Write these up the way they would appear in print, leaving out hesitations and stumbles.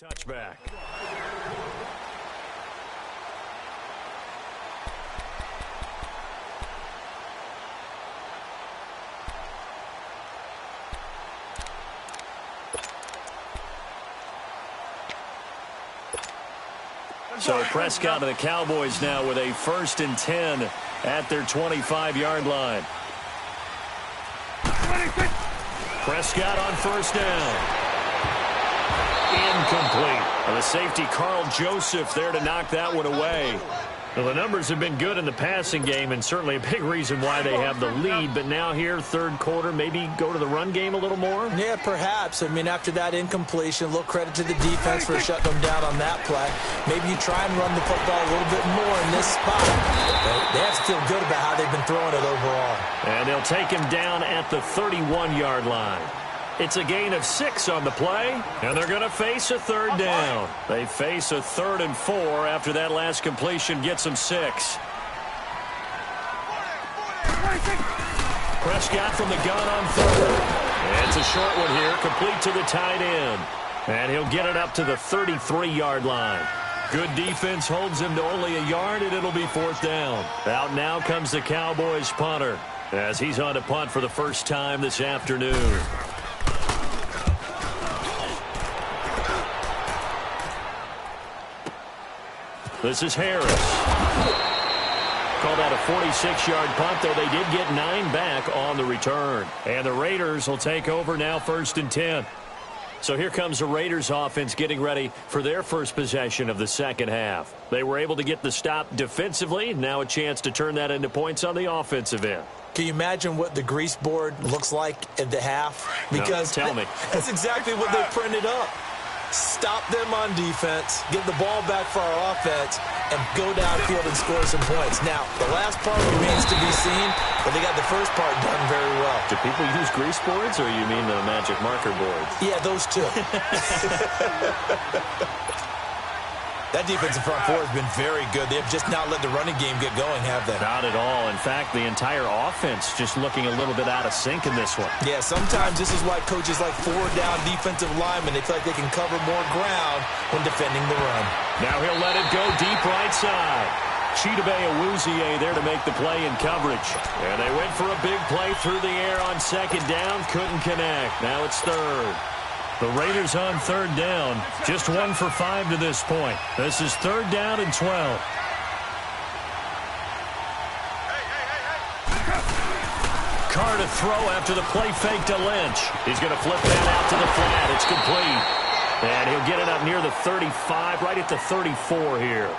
touchback. So Prescott and the Cowboys now with a 1st and 10 at their 25-yard line. Prescott on 1st down. Incomplete. And the safety, Carl Joseph, there to knock that one away. Well, the numbers have been good in the passing game, and certainly a big reason why they have the lead. But now here, third quarter, maybe go to the run game a little more? Yeah, perhaps. I mean, after that incompletion, a little credit to the defense for shutting them down on that play. Maybe you try and run the football a little bit more in this spot. They have to feel good about how they've been throwing it overall. And they'll take him down at the 31-yard line. It's a gain of 6 on the play, and they're going to face a 3rd down. They face a 3rd and 4 after that last completion gets them 6. Prescott from the gun on 3rd. And it's a short one here, complete to the tight end. And he'll get it up to the 33-yard line. Good defense holds him to only a yard, and it'll be 4th down. Out now comes the Cowboys punter, as he's on to punt for the first time this afternoon. This is Harris. Called out a 46-yard punt, though they did get 9 back on the return. And the Raiders will take over now 1st and 10. So here comes the Raiders offense getting ready for their first possession of the second half. They were able to get the stop defensively. Now a chance to turn that into points on the offensive end. Can you imagine what the grease board looks like at the half? Because no, tell me. That's exactly what they printed up. Stop them on defense, give the ball back for our offense, and go downfield and score some points. Now, the last part remains to be seen, but they got the first part done very well. Do people use grease boards, or you mean the magic marker boards? Yeah, those two. That defensive front four has been very good. They have just not let the running game get going, have they? Not at all. In fact, the entire offense just looking a little bit out of sync in this one. Yeah, sometimes this is why coaches like 4-down defensive linemen. They feel like they can cover more ground when defending the run. Now he'll let it go deep right side. Chidobe Awuzie there to make the play in coverage. And they went for a big play through the air on 2nd down. Couldn't connect. Now it's 3rd. The Raiders on 3rd down. Just 1 for 5 to this point. This is 3rd down and 12. Carr to throw after the play fake to Lynch. He's going to flip that out to the flat. It's complete. And he'll get it up near the 35, right at the 34 here.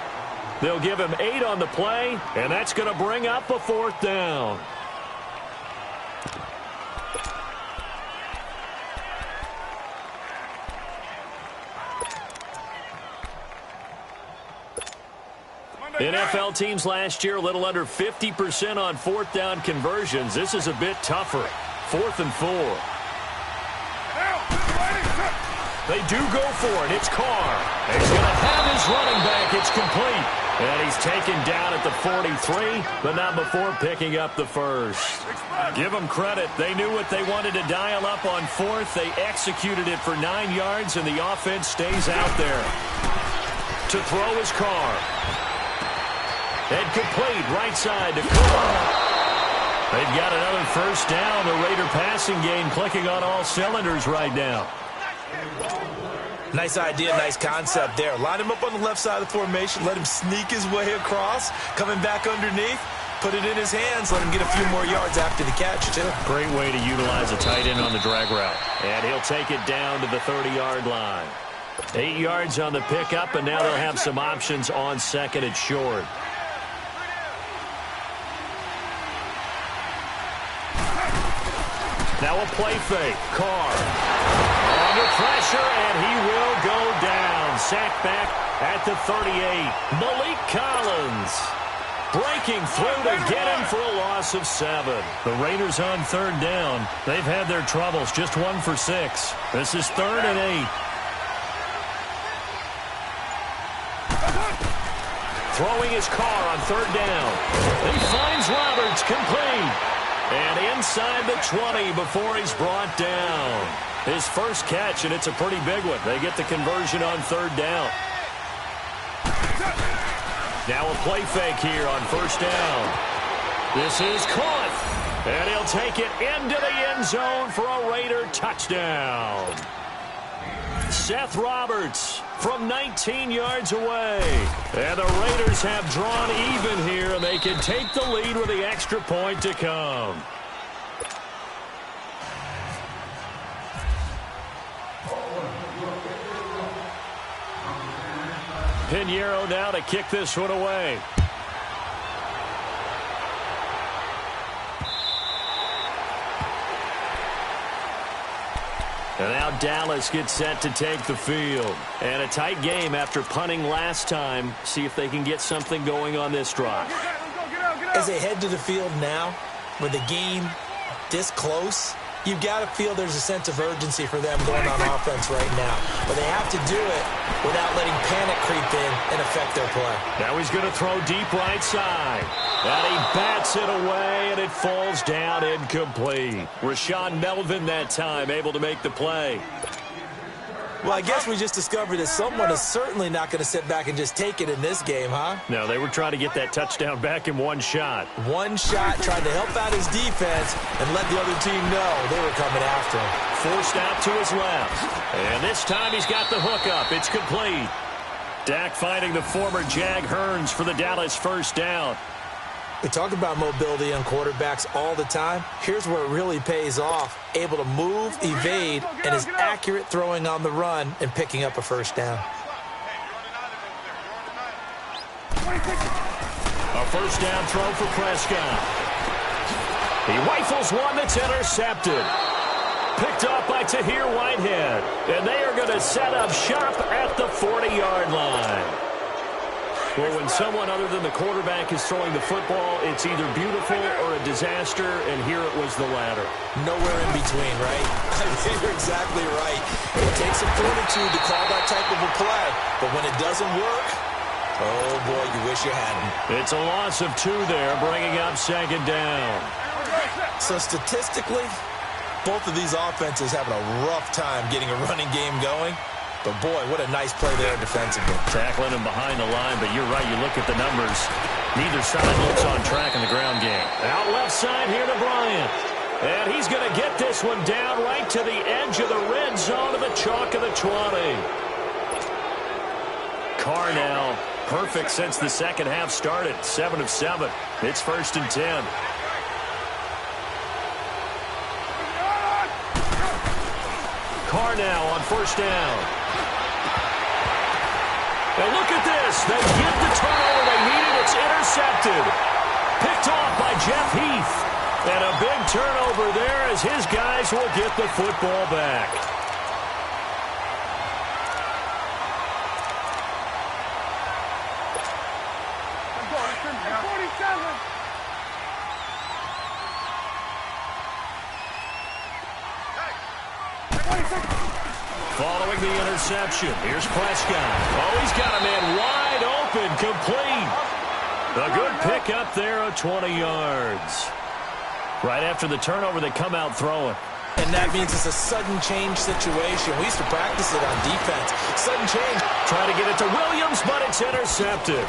They'll give him 8 on the play, and that's going to bring up a 4th down. NFL teams last year a little under 50% on 4th down conversions. This is a bit tougher. 4th and 4. They do go for it. It's Carr. He's going to have his running back. It's complete. And he's taken down at the 43, but not before picking up the first. Give them credit. They knew what they wanted to dial up on 4th. They executed it for 9 yards, and the offense stays out there. To throw is Carr. And complete right side to Carr. They've got another first down. The Raider passing game clicking on all cylinders right now. Nice idea, nice concept there. Line him up on the left side of the formation. Let him sneak his way across. Coming back underneath. Put it in his hands. Let him get a few more yards after the catch, too. Great way to utilize a tight end on the drag route. And he'll take it down to the 30-yard line. 8 yards on the pickup, and now they'll have some options on 2nd and short. Now a play fake. Carr under pressure, and he will go down. Sacked back at the 38. Malik Collins breaking through to get him for a loss of 7. The Raiders on 3rd down. They've had their troubles. Just 1 for 6. This is 3rd and 8. Throwing his Carr on 3rd down. He finds Roberts, complete. And inside the 20 before he's brought down. His first catch, and it's a pretty big one. They get the conversion on third down. Now a play fake here on first down. This is caught, and he'll take it into the end zone for a Raider touchdown. Seth Roberts from 19 yards away. And the Raiders have drawn even here, and they can take the lead with the extra point to come. Pinheiro now to kick this one away. And now Dallas gets set to take the field. And a tight game after punting last time. See if they can get something going on this drive. As they head to the field now, with the game this close, you've got to feel there's a sense of urgency for them going on offense right now. But they have to do it without letting panic creep in and affect their play. Now he's going to throw deep right side. And he bats it away, and it falls down incomplete. Rashaan Melvin that time able to make the play. Well, I guess we just discovered that someone is certainly not going to sit back and just take it in this game, huh? No, they were trying to get that touchdown back in one shot. One shot, trying to help out his defense and let the other team know they were coming after him. Forced out to his left. And this time he's got the hook up. It's complete. Dak finding the former Jag Hearns for the Dallas first down. We talk about mobility on quarterbacks all the time. Here's where it really pays off. Able to move, evade, and is accurate throwing on the run and picking up a first down. A first down throw for Prescott. He rifles one that's intercepted. Picked off by Tahir Whitehead. And they are going to set up shop at the 40-yard line. Well, when someone other than the quarterback is throwing the football, it's either beautiful or a disaster, and here it was the latter. Nowhere in between, right? I think you're exactly right. It takes some fortitude to call that type of a play, but when it doesn't work, oh, boy, you wish you hadn't. It's a loss of 2 there, bringing up second down. So statistically, both of these offenses having a rough time getting a running game going. But, boy, what a nice play there defensively. Tackling him behind the line, but you're right. You look at the numbers. Neither side looks on track in the ground game. Out left side here to Bryant. And he's going to get this one down right to the edge of the red zone of the chalk of the 20. Carr now perfect since the second half started. 7 of 7. It's 1st and 10. Carr now on first down. And look at this. They get the turnover they needed. It's intercepted. Picked off by Jeff Heath. And a big turnover there as his guys will get the football back. Following the interception, here's Prescott. Oh, he's got a man wide open, complete. A good pick up there at 20 yards. Right after the turnover, they come out throwing. And that means it's a sudden change situation. We used to practice it on defense. Sudden change. Trying to get it to Williams, but it's intercepted.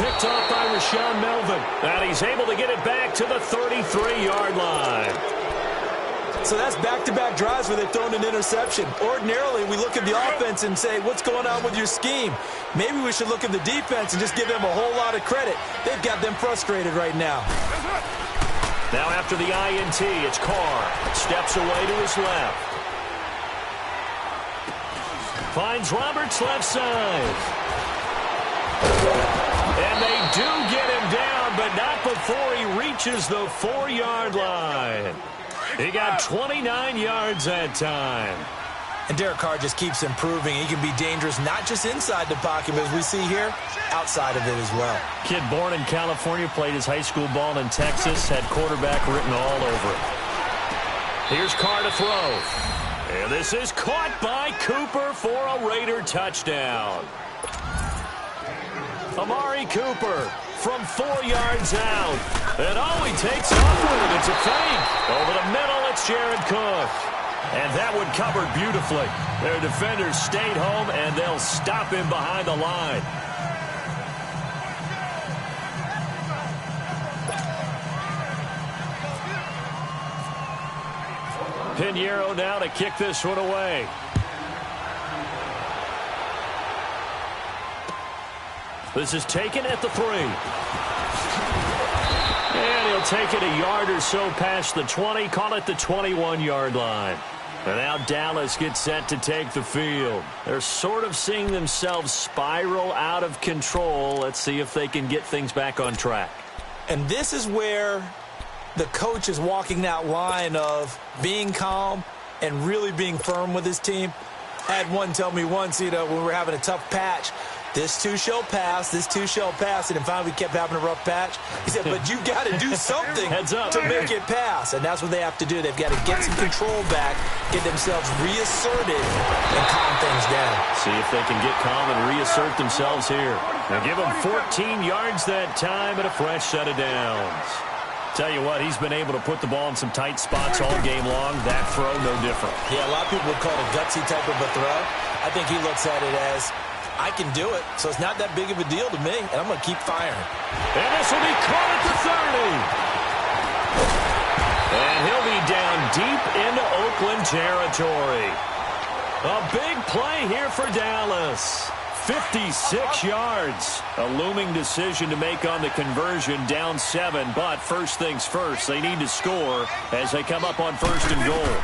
Picked off by Rashaan Melvin. And he's able to get it back to the 33-yard line. So that's back-to-back drives where they've thrown an interception. Ordinarily, we look at the offense and say, what's going on with your scheme? Maybe we should look at the defense and just give them a whole lot of credit. They've got them frustrated right now. Now after the INT, it's Carr. Steps away to his left. Finds Roberts left side. And they do get him down, but not before he reaches the 4-yard line. He got 29 yards that time. And Derek Carr just keeps improving. He can be dangerous not just inside the pocket, but as we see here, outside of it as well. Kid born in California, played his high school ball in Texas, had quarterback written all over it. Here's Carr to throw. And this is caught by Cooper for a Raider touchdown. Amari Cooper, from 4 yards out. And he takes off with it. It's a fake. Over the middle, it's Jared Cook. And that one covered beautifully. Their defenders stayed home, and they'll stop him behind the line. Pinheiro now to kick this one away. This is taken at the 3. And he'll take it a yard or so past the 20, call it the 21-yard line. And now Dallas gets set to take the field. They're sort of seeing themselves spiral out of control. Let's see if they can get things back on track. And this is where the coach is walking that line of being calm and really being firm with his team. I had one tell me once, when we were having a tough patch, this too shall pass, this too shall pass, and then finally we kept having a rough patch. He said, but you got to do something to make it pass, and that's what they have to do. They've got to get some control back, get themselves reasserted, and calm things down. See if they can get calm and reassert themselves here. Now give them 14 yards that time and a fresh set of downs. Tell you what, he's been able to put the ball in some tight spots all game long. That throw, no different. Yeah, a lot of people would call it a gutsy type of a throw. I think he looks at it as, I can do it, so it's not that big of a deal to me, and I'm going to keep firing. And this will be caught at the 30. And he'll be down deep into Oakland territory. A big play here for Dallas. 56 yards. A looming decision to make on the conversion, down 7. But first things first, they need to score as they come up on 1st and goal.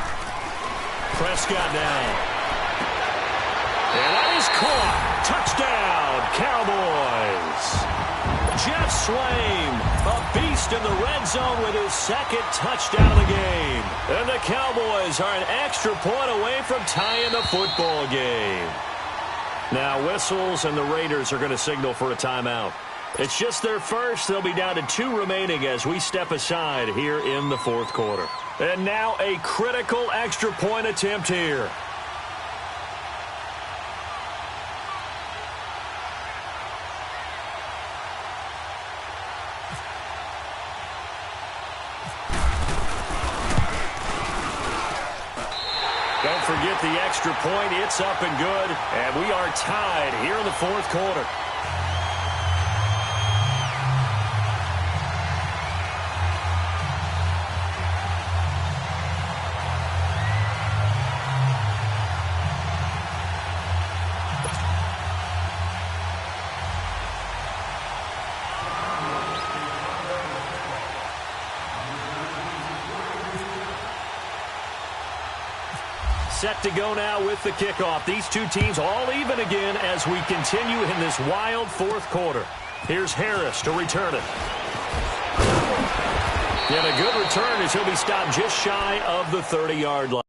Prescott now. And that is caught. Touchdown, Cowboys. Jeff Swaim, a beast in the red zone with his 2nd touchdown of the game. And the Cowboys are an extra point away from tying the football game. Now whistles, and the Raiders are going to signal for a timeout. It's just their first. They'll be down to 2 remaining as we step aside here in the 4th quarter. And now a critical extra point attempt here. Don't forget the extra point. It's up and good. And we are tied here in the 4th quarter. Set to go now with the kickoff. These two teams all even again as we continue in this wild 4th quarter. Here's Harris to return it. And a good return as he'll be stopped just shy of the 30-yard line.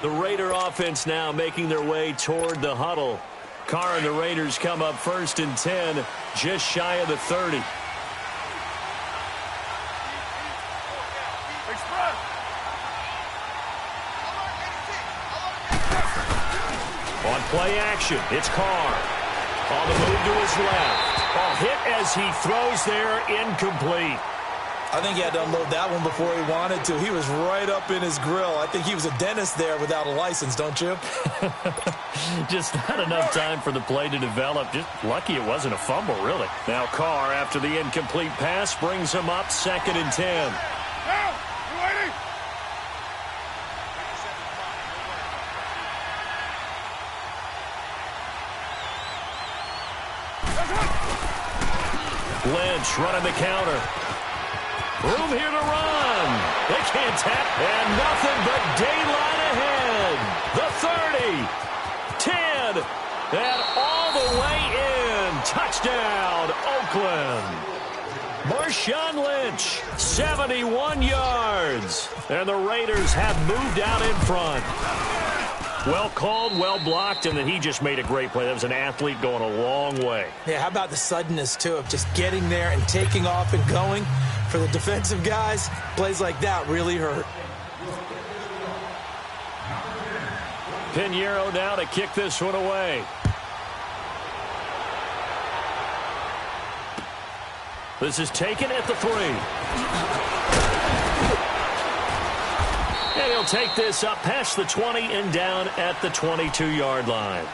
The Raider offense now making their way toward the huddle. Carr and the Raiders come up 1st and 10, just shy of the 30. On play action, it's Carr. On the move to his left. A hit as he throws there, incomplete. I think he had to unload that one before he wanted to. He was right up in his grill. I think he was a dentist there without a license, don't you? Just not enough time for the play to develop. Just lucky it wasn't a fumble, really. Now Carr, after the incomplete pass, brings him up 2nd and 10. Now, you waiting? Lynch running the counter. Room here to run. They can't tap. And nothing but daylight ahead. The 30. 10. And all the way in. Touchdown, Oakland. Marshawn Lynch, 71 yards. And the Raiders have moved out in front. Well called, well blocked, and then he just made a great play. That was an athlete going a long way. Yeah, how about the suddenness, too, of just getting there and taking off and going? For the defensive guys, plays like that really hurt. Pinheiro now to kick this one away. This is taken at the 3. And he'll take this up past the 20 and down at the 22-yard line.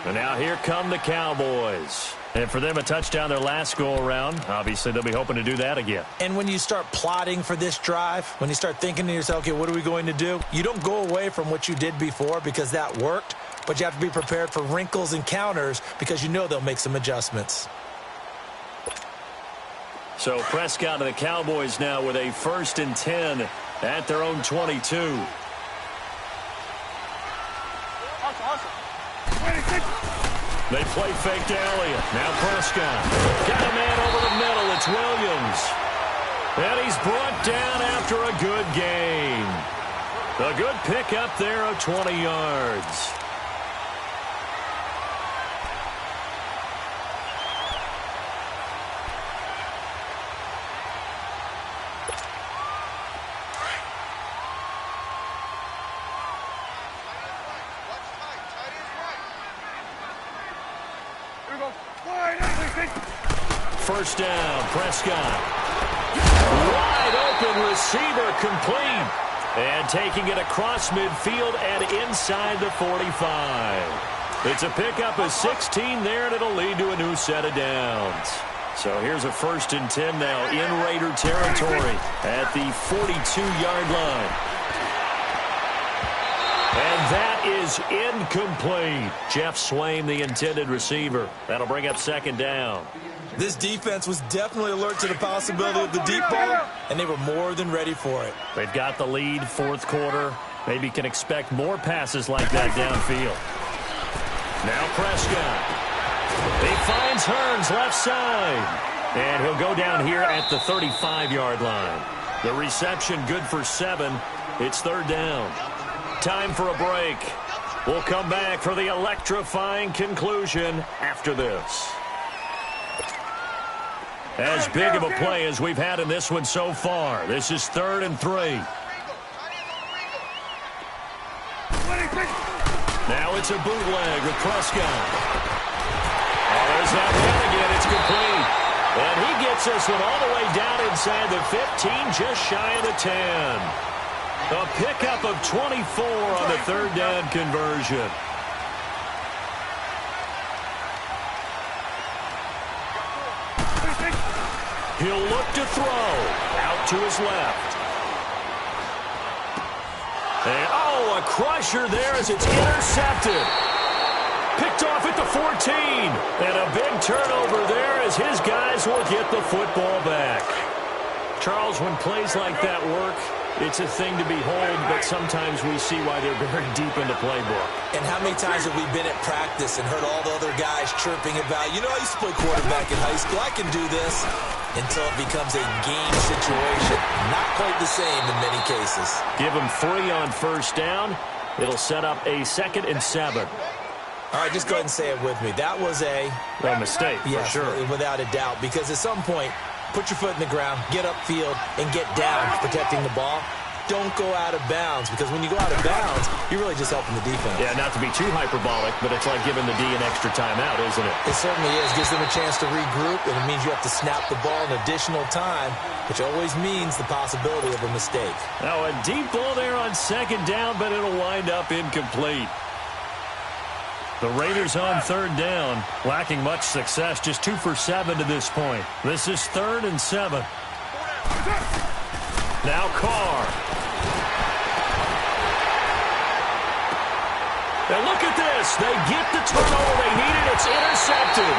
And now here come the Cowboys. And for them, a touchdown their last go-around. Obviously, they'll be hoping to do that again. And when you start plotting for this drive, when you start thinking to yourself, okay, what are we going to do? You don't go away from what you did before because that worked, but you have to be prepared for wrinkles and counters because you know they'll make some adjustments. So Prescott and the Cowboys now with a 1st and 10 at their own 22. They play fake to Elliott. Now Prescott. Got a man over the middle. It's Williams. And he's brought down after a good gain. A good pickup there of 20 yards. First down, Prescott. Wide open receiver complete. And taking it across midfield and inside the 45. It's a pickup of 16 there, and it'll lead to a new set of downs. So here's a 1st and 10 now in Raider territory at the 42-yard line. And that is incomplete. Jeff Swain, the intended receiver. That'll bring up 2nd down. This defense was definitely alert to the possibility of the deep ball, and they were more than ready for it. They've got the lead, 4th quarter. Maybe can expect more passes like that downfield. Now Prescott. He finds Hearns left side. And he'll go down here at the 35-yard line. The reception good for 7. It's 3rd down. Time for a break. We'll come back for the electrifying conclusion after this. As big of a play as we've had in this one so far. This is 3rd and 3. Now it's a bootleg with Prescott. Oh, there's that man again. It's complete. And he gets this one all the way down inside the 15, just shy of the 10. A pickup of 24 on the 3rd down conversion. He'll look to throw. Out to his left. And, oh, a crusher there as it's intercepted. Picked off at the 14. And a big turnover there as his guys will get the football back. Charles, when plays like that work, it's a thing to behold, but sometimes we see why they're very deep in the playbook. And how many times have we been at practice and heard all the other guys chirping about, you know, I used to play quarterback in high school. I can do this until it becomes a game situation. Not quite the same in many cases. Give them 3 on 1st down. It'll set up a 2nd and 7. All right, just go ahead and say it with me. That was a mistake, yes, for sure. Without a doubt, because at some point, put your foot in the ground, get upfield, and get down protecting the ball. Don't go out of bounds, because when you go out of bounds, you're really just helping the defense. Yeah, not to be too hyperbolic, but it's like giving the D an extra timeout, isn't it? It certainly is. Gives them a chance to regroup, and it means you have to snap the ball an additional time, which always means the possibility of a mistake. Now, a deep ball there on 2nd down, but it'll wind up incomplete. The Raiders on 3rd down, lacking much success, just 2 for 7 to this point. This is 3rd and 7. Now Carr. And look at this. They get the turnover they needed. It's intercepted.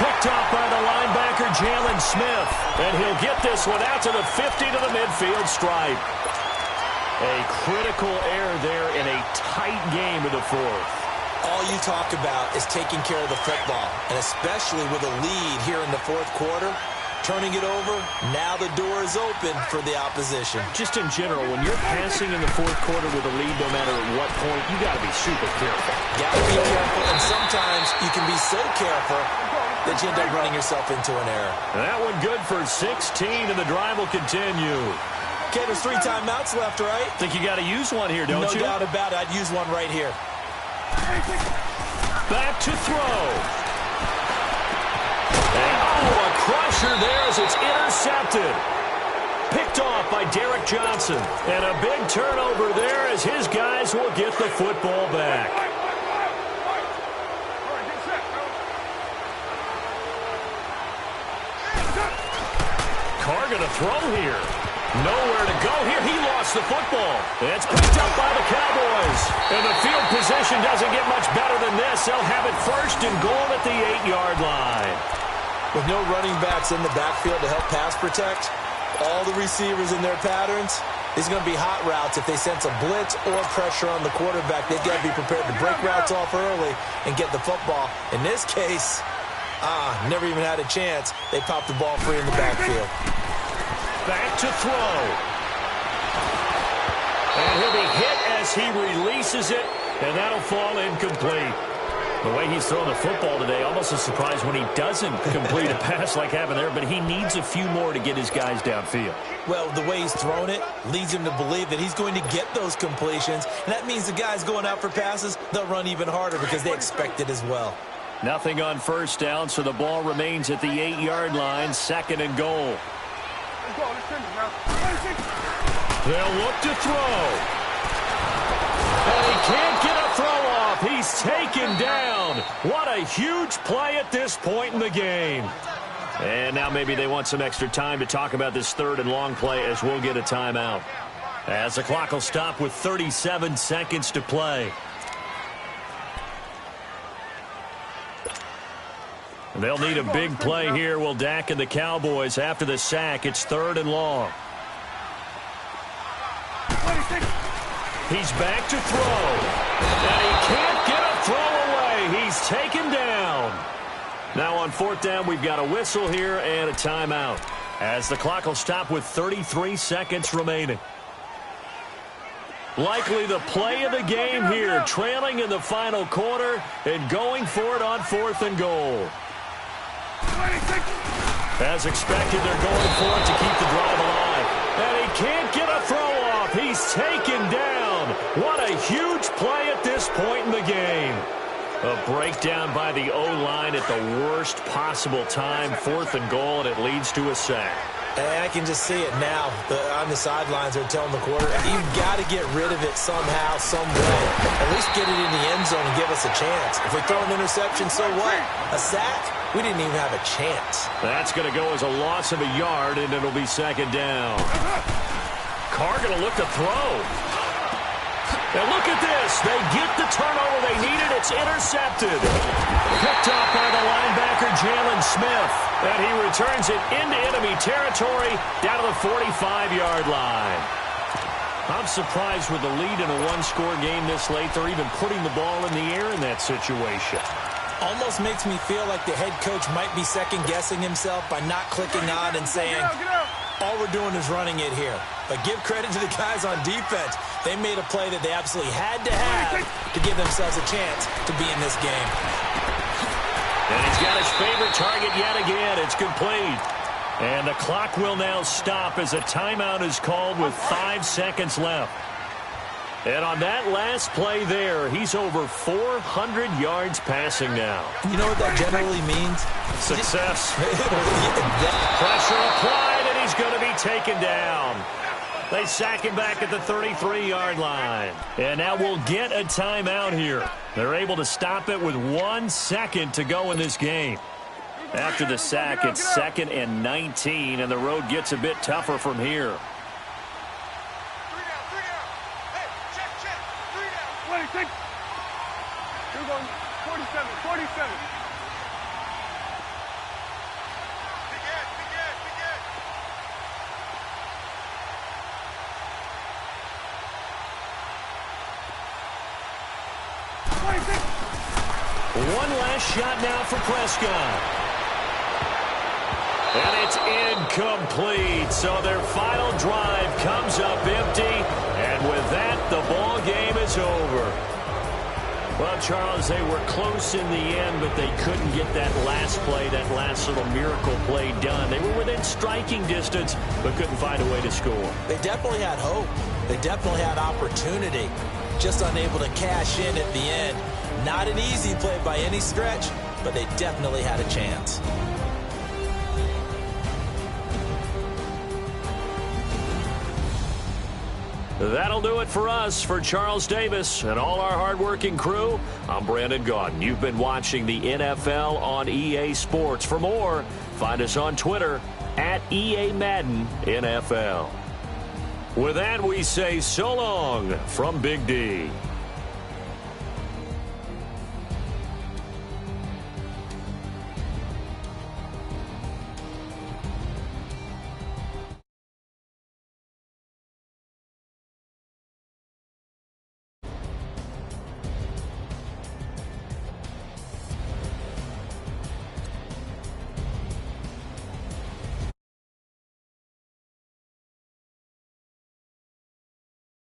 Picked off by the linebacker, Jalen Smith. And he'll get this one out to the 50 to the midfield stripe. A critical error there in a tight game of the 4th. All you talk about is taking care of the football, and especially with a lead here in the 4th quarter, turning it over, now the door is open for the opposition. Just in general, when you're passing in the 4th quarter with a lead, no matter at what point, you got to be super careful. Got to be careful, and sometimes you can be so careful that you end up running yourself into an error. That one good for 16, and the drive will continue. Okay, there's 3 timeouts left, right? Think you got to use one here, don't you? No doubt about it. I'd use one right here. Back to throw. And a crusher there as it's intercepted. Picked off by Derek Johnson. And a big turnover there as his guys will get the football back. Carr going to throw here. Nowhere to go here. He lost the football. It's picked up by the Cowboys. And the field position doesn't get much better than this. They'll have it 1st and goal at the 8-yard line. With no running backs in the backfield to help pass protect, all the receivers in their patterns, these are going to be hot routes. If they sense a blitz or pressure on the quarterback, they've got to be prepared to break routes off early and get the football. In this case, never even had a chance. They popped the ball free in the backfield. Back to throw. And he'll be hit as he releases it, and that'll fall incomplete. The way he's thrown the football today, almost a surprise when he doesn't complete a pass like happened there, but he needs a few more to get his guys downfield. Well, the way he's thrown it leads him to believe that he's going to get those completions, and that means the guys going out for passes, they'll run even harder because they expect it as well. Nothing on 1st down, so the ball remains at the 8-yard line, 2nd and goal. They'll look to throw. And he can't get a throw off. He's taken down. What a huge play at this point in the game. And now maybe they want some extra time to talk about this 3rd and long play as we'll get a timeout. As the clock will stop with 37 seconds to play. They'll need a big play here. Will Dak and the Cowboys after the sack. It's 3rd and long. He's back to throw. And he can't get a throw away. He's taken down. Now on 4th down, we've got a whistle here and a timeout. As the clock will stop with 33 seconds remaining. Likely the play of the game here. Trailing in the final quarter and going for it on 4th and goal. As expected, they're going for it to keep the drive alive. And he can't get a throw off. He's taken down. What a huge play at this point in the game. A breakdown by the O-line at the worst possible time. 4th and goal, and it leads to a sack. And I can just see it now. On the sidelines, they're telling the quarterback, you've got to get rid of it somehow, some way. At least get it in the end zone and give us a chance. If we throw an interception, so what? A sack? We didn't even have a chance. That's going to go as a loss of a yard, and it'll be 2nd down. Carr going to look to throw. And look at this. They get the turnover they needed. It's intercepted. Picked off by the linebacker, Jalen Smith. And he returns it into enemy territory down to the 45-yard line. I'm surprised with the lead in a one-score game this late. They're even putting the ball in the air in that situation. Almost makes me feel like the head coach might be second-guessing himself by not clicking on and saying, all we're doing is running it here. But give credit to the guys on defense. They made a play that they absolutely had to have to give themselves a chance to be in this game. And he's got his favorite target yet again. It's complete. And the clock will now stop as a timeout is called with 5 seconds left. And on that last play there, he's over 400 yards passing now. You know what that generally means? Success. Pressure applied, and he's going to be taken down. They sack him back at the 33-yard line. And now we'll get a timeout here. They're able to stop it with 1 second to go in this game. After the sack, it's 2nd and 19, and the road gets a bit tougher from here. You're going 47, 47. One last shot now for Prescott. And it's incomplete. So their final drive comes up empty. And with that, the ball game is over. Well, Charles, they were close in the end, but they couldn't get that last play, that last little miracle play done. They were within striking distance, but couldn't find a way to score. They definitely had hope. They definitely had opportunity. Just unable to cash in at the end. Not an easy play by any stretch, but they definitely had a chance. That'll do it for us. For Charles Davis and all our hardworking crew, I'm Brandon Gaudin. You've been watching the NFL on EA Sports. For more, find us on Twitter at EA Madden NFL. With that, we say so long from Big D.